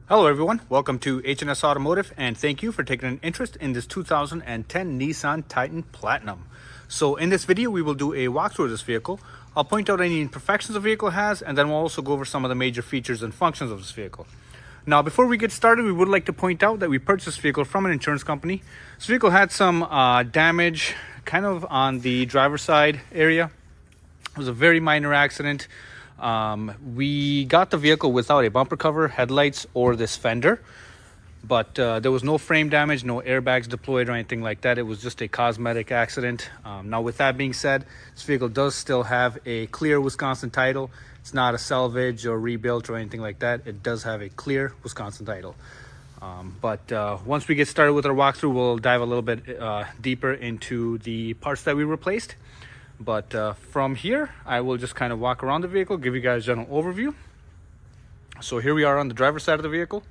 Hello everyone, welcome to H&S Automotive, and thank you for taking an interest in this 2010 Nissan Titan Platinum. So in this video we will do a walkthrough of this vehicle. I'll point out any imperfections the vehicle has, and then we'll also go over some of the major features and functions of this vehicle. Now before we get started, we would like to point out that we purchased this vehicle from an insurance company. This vehicle had some damage kind of on the driver's side area. It was a very minor accident. We got the vehicle without a bumper cover, headlights, or this fender, but there was no frame damage, no airbags deployed or anything like that. It was just a cosmetic accident. Now with that being said, this vehicle does still have a clear Wisconsin title. It's not a salvage or rebuilt or anything like that. It does have a clear Wisconsin title. But once we get started with our walkthrough, we'll dive a little bit deeper into the parts that we replaced. But from here, I will just kind of walk around the vehicle, give you guys a general overview. So here we are on the driver's side of the vehicle.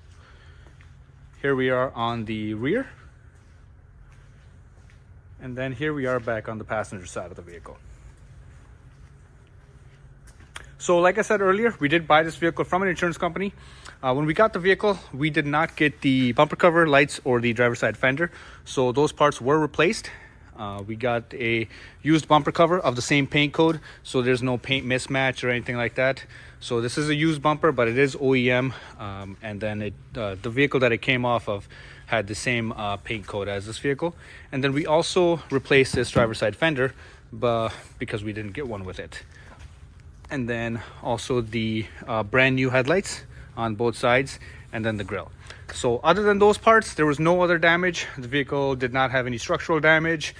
Here we are on the rear. And then here we are back on the passenger side of the vehicle. So like I said earlier, we did buy this vehicle from an insurance company. When we got the vehicle, we did not get the bumper cover, lights, or the driver's side fender. So those parts were replaced. We got a used bumper cover of the same paint code, so there's no paint mismatch or anything like that. So this is a used bumper, but it is OEM, and then the vehicle that it came off of had the same paint code as this vehicle. And then we also replaced this driver's side fender because we didn't get one with it. And then also the brand new headlights on both sides, and then the grille. So other than those parts, there was no other damage. The vehicle did not have any structural damage.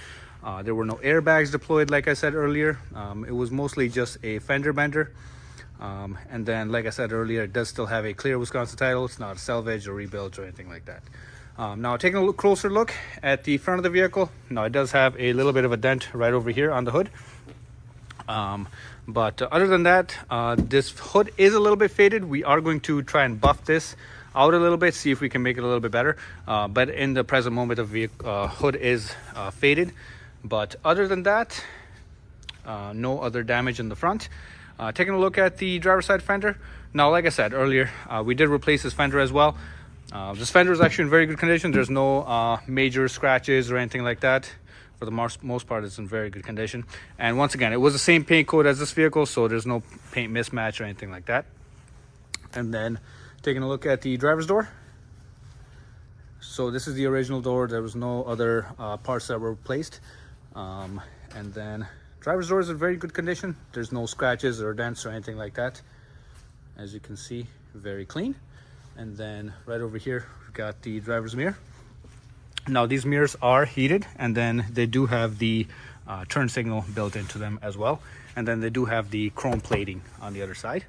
There were no airbags deployed, like I said earlier. It was mostly just a fender bender. And then, like I said earlier, it does still have a clear Wisconsin title. It's not a salvage or rebuilt or anything like that. Now, taking a closer look at the front of the vehicle. Now, it does have a little bit of a dent right over here on the hood. But other than that, this hood is a little bit faded. We are going to try and buff this out a little bit, see if we can make it a little bit better. But in the present moment, the hood is faded. But other than that, no other damage in the front. Taking a look at the driver's side fender. Now, like I said earlier, we did replace this fender as well. This fender is actually in very good condition. There's no major scratches or anything like that. For the most part, it's in very good condition. And once again, it was the same paint code as this vehicle, so there's no paint mismatch or anything like that. And then taking a look at the driver's door. So this is the original door. There was no other parts that were replaced. And then driver's door is in very good condition. There's no scratches or dents or anything like that. As you can see, very clean. And then right over here, we've got the driver's mirror. Now these mirrors are heated, and then they do have the turn signal built into them as well. And then they do have the chrome plating on the other side.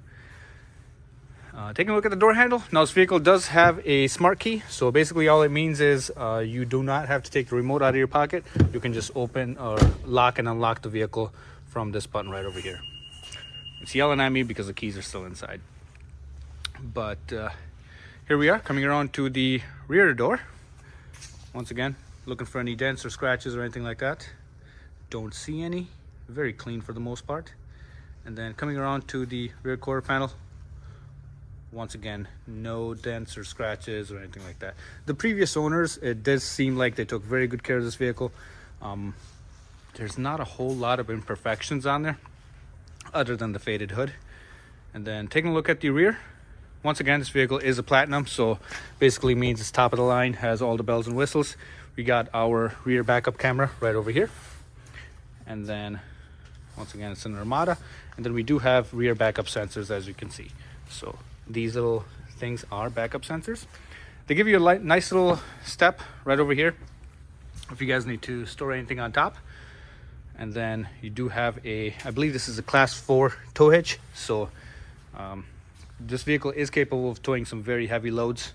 Taking a look at the door handle. Now this vehicle does have a smart key. So basically all it means is you do not have to take the remote out of your pocket. You can just open or lock and unlock the vehicle from this button right over here. It's yelling at me because the keys are still inside. But here we are coming around to the rear door. Once again, looking for any dents or scratches or anything like that. Don't see any. Very clean for the most part. And then coming around to the rear quarter panel. Once again, no dents or scratches or anything like that. The previous owners, it does seem like they took very good care of this vehicle. There's not a whole lot of imperfections on there other than the faded hood. And then taking a look at the rear. Once again, this vehicle is a platinum, so basically means it's top of the line, has all the bells and whistles. We got our rear backup camera right over here. And then, once again, it's an Armada. And then we do have rear backup sensors, as you can see. So these little things are backup sensors. They give you a nice little step right over here if you guys need to store anything on top. And then you do have I believe this is a class 4 tow hitch. So this vehicle is capable of towing some very heavy loads.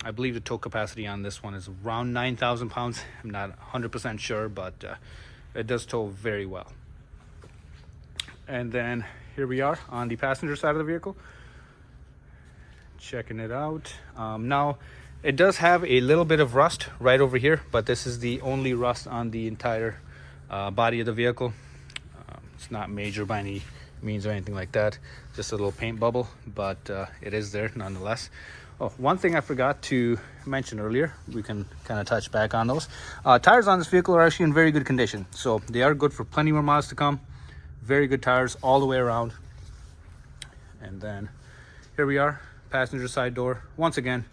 I believe the tow capacity on this one is around 9,000 pounds. I'm not 100% sure, but it does tow very well. And then here we are on the passenger side of the vehicle. Checking it out. Now, it does have a little bit of rust right over here, but this is the only rust on the entire body of the vehicle. It's not major by any means or anything like that, just a little paint bubble, but it is there nonetheless. Oh, one thing I forgot to mention earlier, we can kind of touch back on those. Tires on this vehicle are actually in very good condition, so they are good for plenty more miles to come. Very good tires all the way around. And then here we are, passenger side door, once again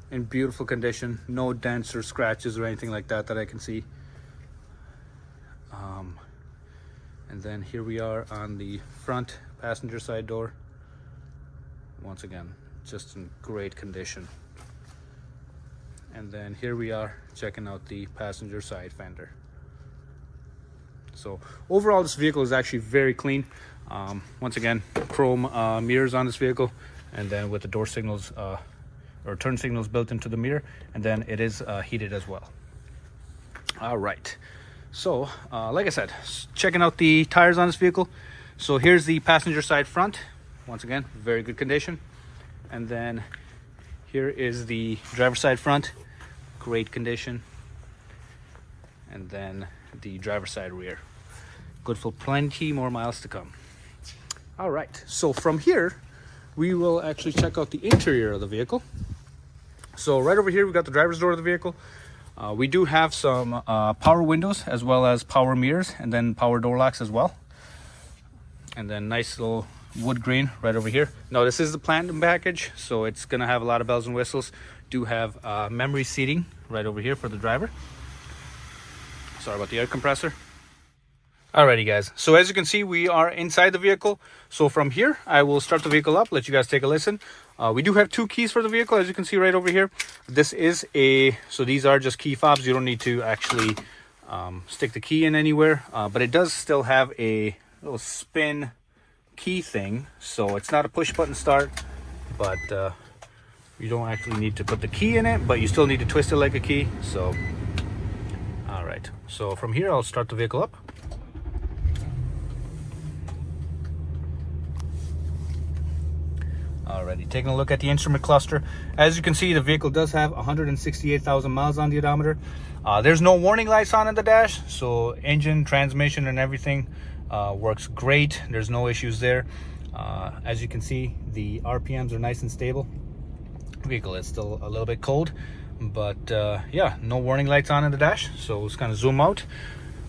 in beautiful condition, no dents or scratches or anything like that I can see. And then here we are on the front passenger side door, once again just in great condition. And then here we are checking out the passenger side fender. So overall this vehicle is actually very clean. Once again, chrome mirrors on this vehicle, and then with the door signals or turn signals built into the mirror, and then it is heated as well. All right, so like I said, checking out the tires on this vehicle. So here's the passenger side front, once again very good condition. And then here is the driver's side front, great condition. And then the driver's side rear, good for plenty more miles to come. All right, so from here we will actually check out the interior of the vehicle. So right over here we got the driver's door of the vehicle. We do have some power windows as well as power mirrors, and then power door locks as well. And then nice little wood grain right over here. Now this is the platinum package, so it's gonna have a lot of bells and whistles. Do have memory seating right over here for the driver. Sorry about the air compressor. Alrighty guys, so as you can see we are inside the vehicle. So from here I will start the vehicle up, let you guys take a listen. We do have 2 keys for the vehicle, as you can see right over here. This is so these are just key fobs. You don't need to actually stick the key in anywhere, but it does still have a little spin key thing, so it's not a push button start, but you don't actually need to put the key in it, but you still need to twist it like a key. So all right, so from here I'll start the vehicle up. Alrighty, taking a look at the instrument cluster. As you can see, the vehicle does have 168,000 miles on the odometer. There's no warning lights on in the dash, so engine, transmission, and everything works great. There's no issues there. As you can see, the RPMs are nice and stable. The vehicle is still a little bit cold, but yeah, no warning lights on in the dash. So let's kind of zoom out.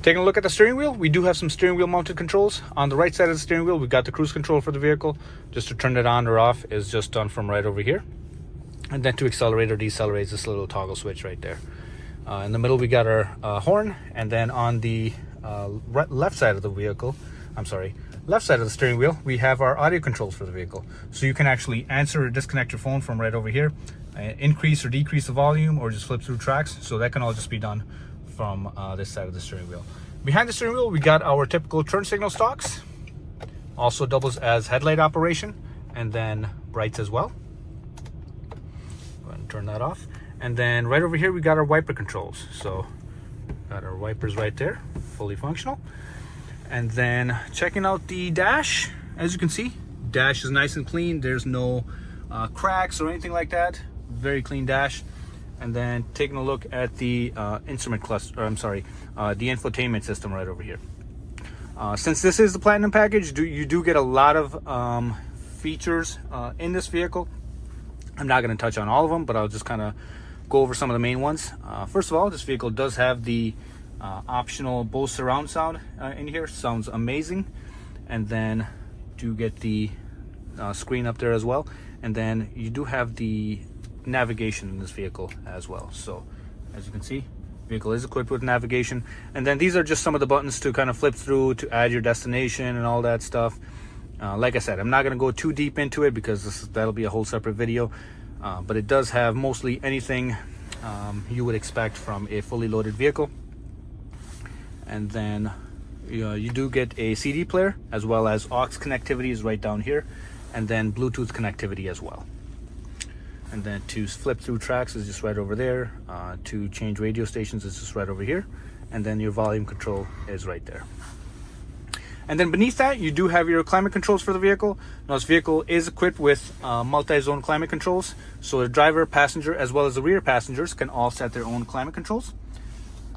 Taking a look at the steering wheel, we do have some steering wheel mounted controls. On the right side of the steering wheel, we've got the cruise control for the vehicle. Just to turn it on or off is just done from right over here. And then to accelerate or decelerate, this little toggle switch right there. In the middle, we got our horn. And then on the left side of the vehicle, left side of the steering wheel, we have our audio controls for the vehicle. So you can actually answer or disconnect your phone from right over here, increase or decrease the volume, or just flip through tracks. So that can all just be done from this side of the steering wheel. Behind the steering wheel, we got our typical turn signal stalks. Also doubles as headlight operation, and then brights as well. Go ahead and turn that off. And then right over here, we got our wiper controls. So got our wipers right there, fully functional. And then checking out the dash, as you can see, dash is nice and clean. There's no cracks or anything like that. Very clean dash. And then taking a look at the instrument cluster, the infotainment system right over here. Since this is the platinum package, you do get a lot of features in this vehicle. I'm not going to touch on all of them, but I'll just kind of go over some of the main ones. First of all, this vehicle does have the optional Bose surround sound in here. Sounds amazing. And then do get the screen up there as well. And then you do have the navigation in this vehicle as well. So as you can see, vehicle is equipped with navigation. And then these are just some of the buttons to kind of flip through to add your destination and all that stuff. Like I said, I'm not going to go too deep into it because that'll be a whole separate video, but it does have mostly anything you would expect from a fully loaded vehicle. And then you do get a CD player, as well as aux connectivity is right down here, and then Bluetooth connectivity as well. And then to flip through tracks is just right over there. To change radio stations is just right over here. And then your volume control is right there. And then beneath that, you do have your climate controls for the vehicle. Now this vehicle is equipped with multi-zone climate controls. So the driver, passenger, as well as the rear passengers can all set their own climate controls.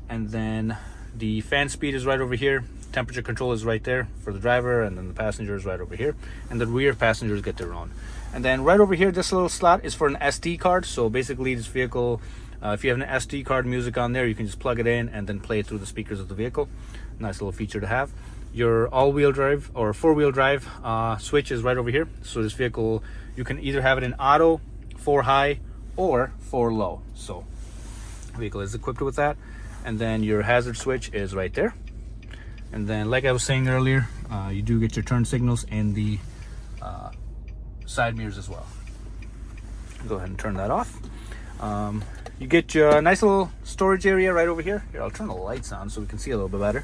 And then the fan speed is right over here. temperature control is right there for the driver, and then the passenger is right over here, and the rear passengers get their own. And then right over here, this little slot is for an SD card. So basically this vehicle, if you have an SD card music on there, you can just plug it in and then play it through the speakers of the vehicle. Nice little feature to have. Your all-wheel drive or four-wheel drive switch is right over here. So this vehicle, you can either have it in auto, 4 high, or 4 low. So the vehicle is equipped with that. And then your hazard switch is right there. And then, like I was saying earlier, you do get your turn signals and the side mirrors as well. Go ahead and turn that off. You get your nice little storage area right over here. Here, I'll turn the lights on so we can see a little bit better.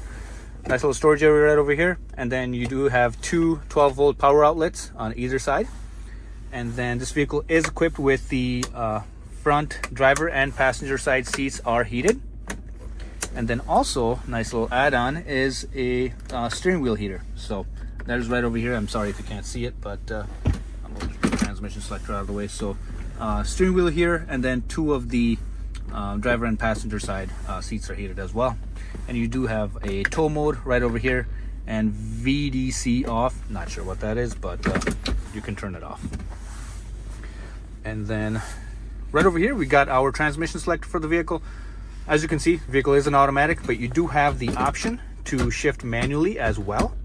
Nice little storage area right over here. And then you do have 2 12-volt power outlets on either side. And then this vehicle is equipped with the front driver and passenger side seats are heated. And then also, nice little add-on is a steering wheel heater. So that is right over here. I'm sorry if you can't see it, but I'm going to put the transmission selector out of the way. So steering wheel here, and then 2 of the driver and passenger side seats are heated as well. And you do have a tow mode right over here and VDC off. Not sure what that is, but you can turn it off. And then right over here, we got our transmission selector for the vehicle. As you can see, the vehicle is an automatic, but you do have the option to shift manually as well,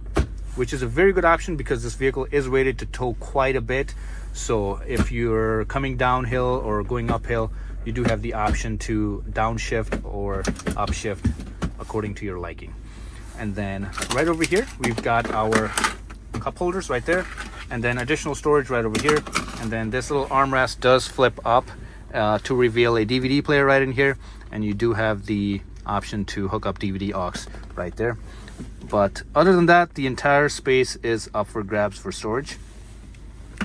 which is a very good option because this vehicle is rated to tow quite a bit. So if you're coming downhill or going uphill, you do have the option to downshift or upshift according to your liking. And then right over here, we've got our cup holders right there, and then additional storage right over here. And then this little armrest does flip up to reveal a DVD player right in here. And you do have the option to hook up DVD aux right there. But other than that, the entire space is up for grabs for storage.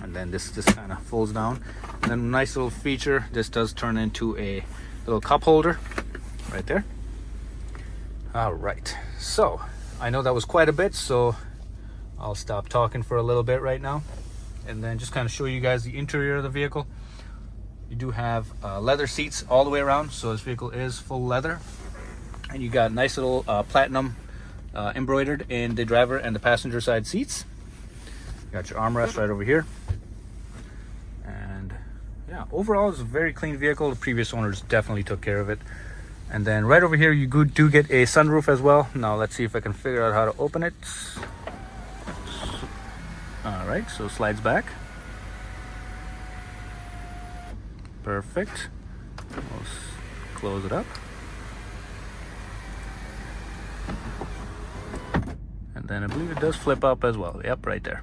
And then this just kind of folds down. And then a nice little feature, this does turn into a little cup holder right there. All right, so I know that was quite a bit, so I'll stop talking for a little bit right now and then just kind of show you guys the interior of the vehicle. You do have leather seats all the way around, so this vehicle is full leather. And you got nice little platinum embroidered in the driver and the passenger side seats. You got your armrest right over here. And yeah, overall it's a very clean vehicle. The previous owners definitely took care of it. And then right over here, you do get a sunroof as well. Now let's see if I can figure out how to open it. All right, so it slides back. Perfect. We'll close it up. And then I believe it does flip up as well. Yep, right there.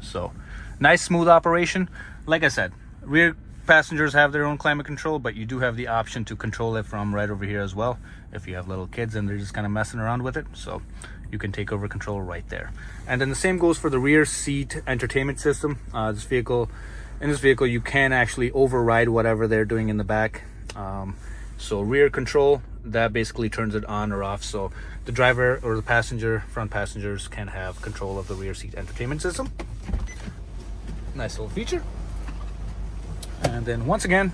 So nice smooth operation. Like I said, rear passengers have their own climate control, but you do have the option to control it from right over here as well if you have little kids and they're just kind of messing around with it. So you can take over control right there. And then the same goes for the rear seat entertainment system. In this vehicle you can actually override whatever they're doing in the back. So rear control, that basically turns it on or off, so the driver or the front passengers can have control of the rear seat entertainment system. Nice little feature. And then once again,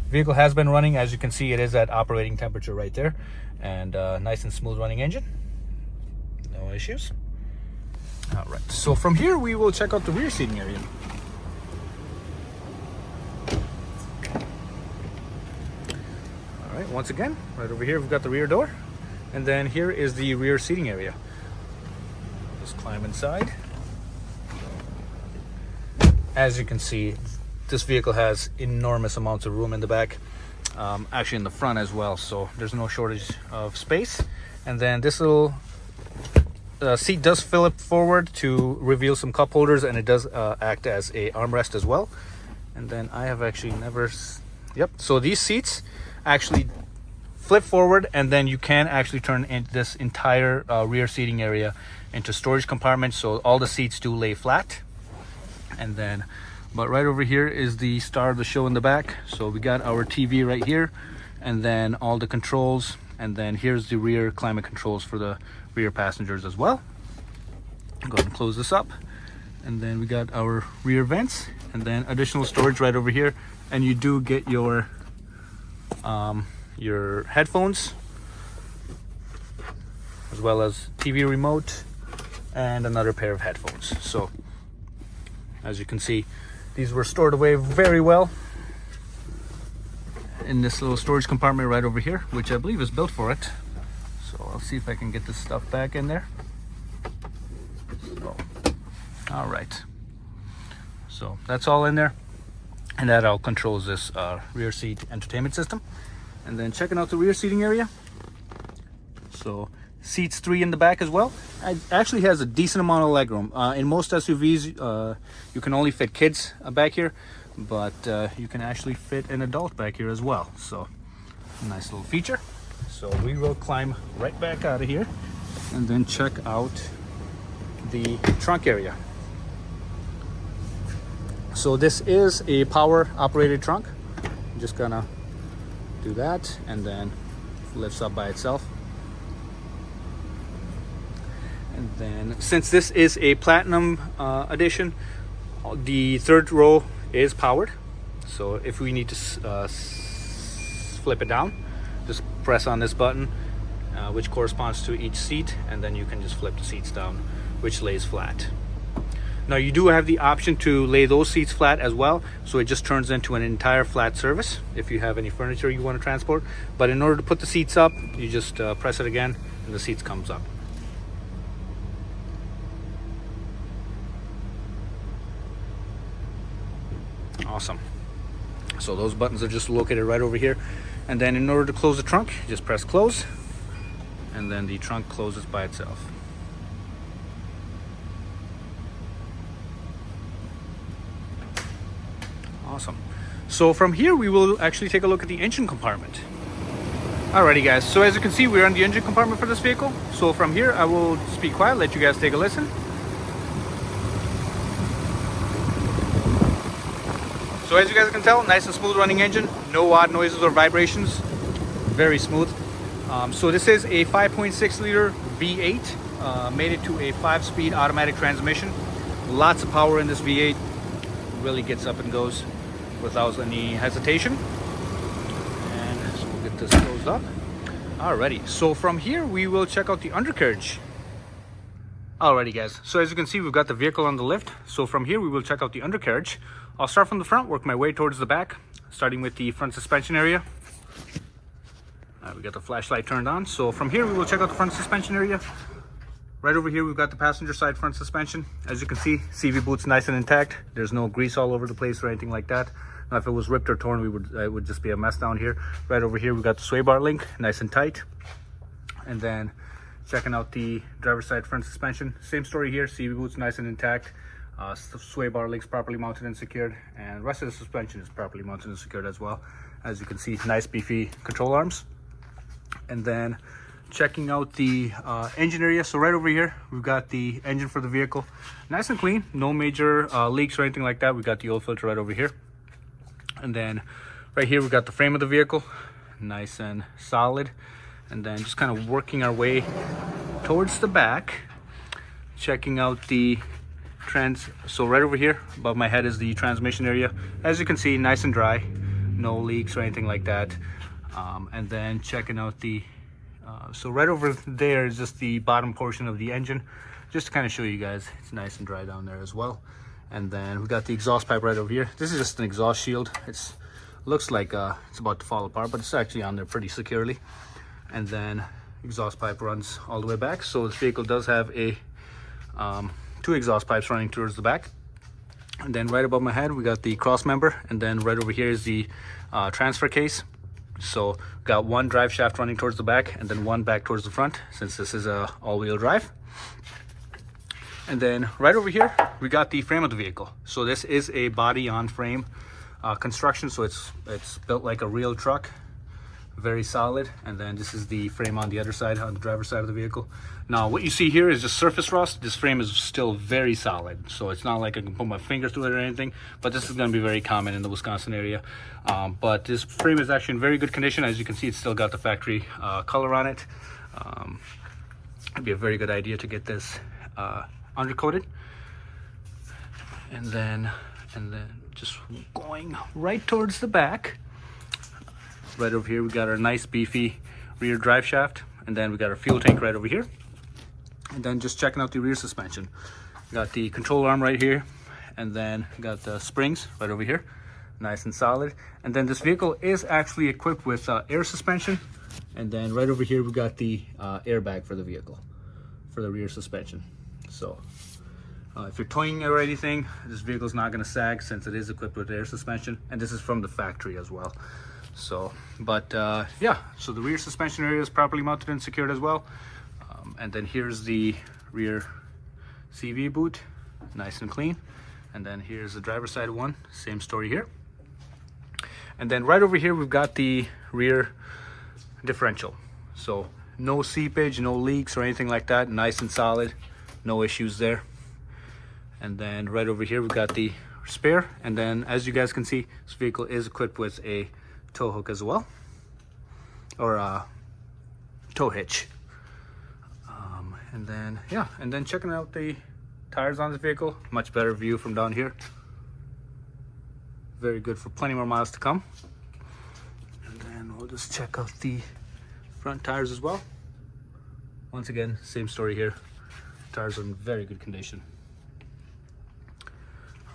vehicle has been running. As you can see, it is at operating temperature right there, and nice and smooth running engine, no issues. All right, so from here we will check out the rear seating area. All right, once again, right over here we've got the rear door, and then here is the rear seating area. Just climb inside. As you can see, this vehicle has enormous amounts of room in the back, actually in the front as well, so there's no shortage of space. And then this little seat does flip forward to reveal some cup holders, and it does act as a armrest as well. And then I have actually never, yep, so these seats actually flip forward, and then you can actually turn in this entire rear seating area into storage compartments, so all the seats do lay flat. And then but right over here is the star of the show in the back. So we got our TV right here, and then all the controls, and then here's the rear climate controls for the rear passengers as well. Go ahead and close this up, and then we got our rear vents, and then additional storage right over here. And you do get your headphones as as well as TV remote and another pair of headphones. So as you can see, these were stored away very well in this little storage compartment right over here, which I believe is built for it. So I'll see if I can get this stuff back in there. So, all right, so that's all in there, and that all controls this rear seat entertainment system. And then checking out the rear seating area, so seats 3 in the back as well. It actually has a decent amount of legroom. In most SUVs, you can only fit kids back here, but you can actually fit an adult back here as well. So nice little feature. So we will climb right back out of here and then check out the trunk area. So this is a power operated trunk. I'm just gonna do that, and then lifts up by itself. And then since this is a platinum edition, the third row is powered. So if we need to flip it down, just press on this button, which corresponds to each seat, and then you can just flip the seats down, which lays flat. Now you do have the option to lay those seats flat as well, so it just turns into an entire flat service if you have any furniture you want to transport. But in order to put the seats up, you just press it again and the seats comes up. Awesome. So those buttons are just located right over here, and then in order to close the trunk, just press close, and then the trunk closes by itself. Awesome. So from here we will actually take a look at the engine compartment. Alrighty guys, so as you can see, we're on the engine compartment for this vehicle. So from here I will just be quiet, let you guys take a listen. So as you guys can tell, nice and smooth running engine, no odd noises or vibrations, very smooth. So this is a 5.6 liter V8, made it to a 5-speed automatic transmission. Lots of power in this V8, really gets up and goes without any hesitation. And so we'll get this closed up. Alrighty, so from here we will check out the undercarriage. Alrighty guys, so as you can see, we've got the vehicle on the lift. So from here we will check out the undercarriage. I'll start from the front, work my way towards the back, starting with the front suspension area. We got the flashlight turned on. So from here we will check out the front suspension area. Right over here we've got the passenger side front suspension. As you can see, CV boot's nice and intact. There's no grease all over the place or anything like that. Now if it was ripped or torn, it would just be a mess down here. Right over here we've got the sway bar link, nice and tight. And then checking out the driver's side front suspension, same story here. CV boot's nice and intact. Sway bar links properly mounted and secured, and the rest of the suspension is properly mounted and secured as well. As you can see, nice beefy control arms. And then checking out the engine area, so right over here we've got the engine for the vehicle, nice and clean, no major leaks or anything like that. We got the oil filter right over here. And then right here we've got the frame of the vehicle, nice and solid. And then just kind of working our way towards the back, checking out the so right over here above my head is the transmission area. As you can see, nice and dry, no leaks or anything like that. And then checking out the so right over there is just the bottom portion of the engine, just to kind of show you guys it's nice and dry down there as well. And then we got the exhaust pipe right over here. This is just an exhaust shield. It's looks like it's about to fall apart, but it's actually on there pretty securely. And then exhaust pipe runs all the way back. So this vehicle does have a 2 exhaust pipes running towards the back. And then right above my head we got the cross member, and then right over here is the transfer case. So got 1 drive shaft running towards the back and then 1 back towards the front, since this is a all-wheel drive. And then right over here we got the frame of the vehicle. So this is a body on frame construction, so it's built like a real truck, very solid. And then this is the frame on the other side, on the driver's side of the vehicle. Now what you see here is just surface rust. This frame is still very solid, so it's not like I can put my finger through it or anything, but this is going to be very common in the Wisconsin area. But this frame is actually in very good condition. As you can see, it's still got the factory color on it. It'd be a very good idea to get this undercoated. And then just going right towards the back, right over here we got our nice beefy rear drive shaft, and then we got our fuel tank right over here. And then just checking out the rear suspension. Got the control arm right here, and then got the springs right over here, nice and solid. And then this vehicle is actually equipped with air suspension. And then right over here we got the airbag for the vehicle, for the rear suspension. So if you're towing or anything, this vehicle is not going to sag since it is equipped with air suspension, and this is from the factory as well. So, but yeah, so the rear suspension area is properly mounted and secured as well. And then here's the rear CV boot, nice and clean. And then here's the driver's side one, same story here. And then right over here we've got the rear differential. So no seepage, no leaks or anything like that, nice and solid, no issues there. And then right over here we've got the spare. And then as you guys can see, this vehicle is equipped with a tow hook as well, or a tow hitch. And then yeah, and then checking out the tires on this vehicle, much better view from down here. Very good for plenty more miles to come. And then we'll just check out the front tires as well. Once again, same story here. Tires are in very good condition.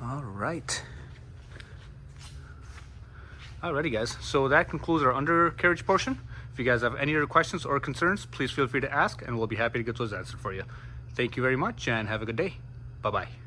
All right. Alrighty guys, so that concludes our undercarriage portion. If you guys have any other questions or concerns, please feel free to ask and we'll be happy to get those answered for you. Thank you very much and have a good day. Bye-bye.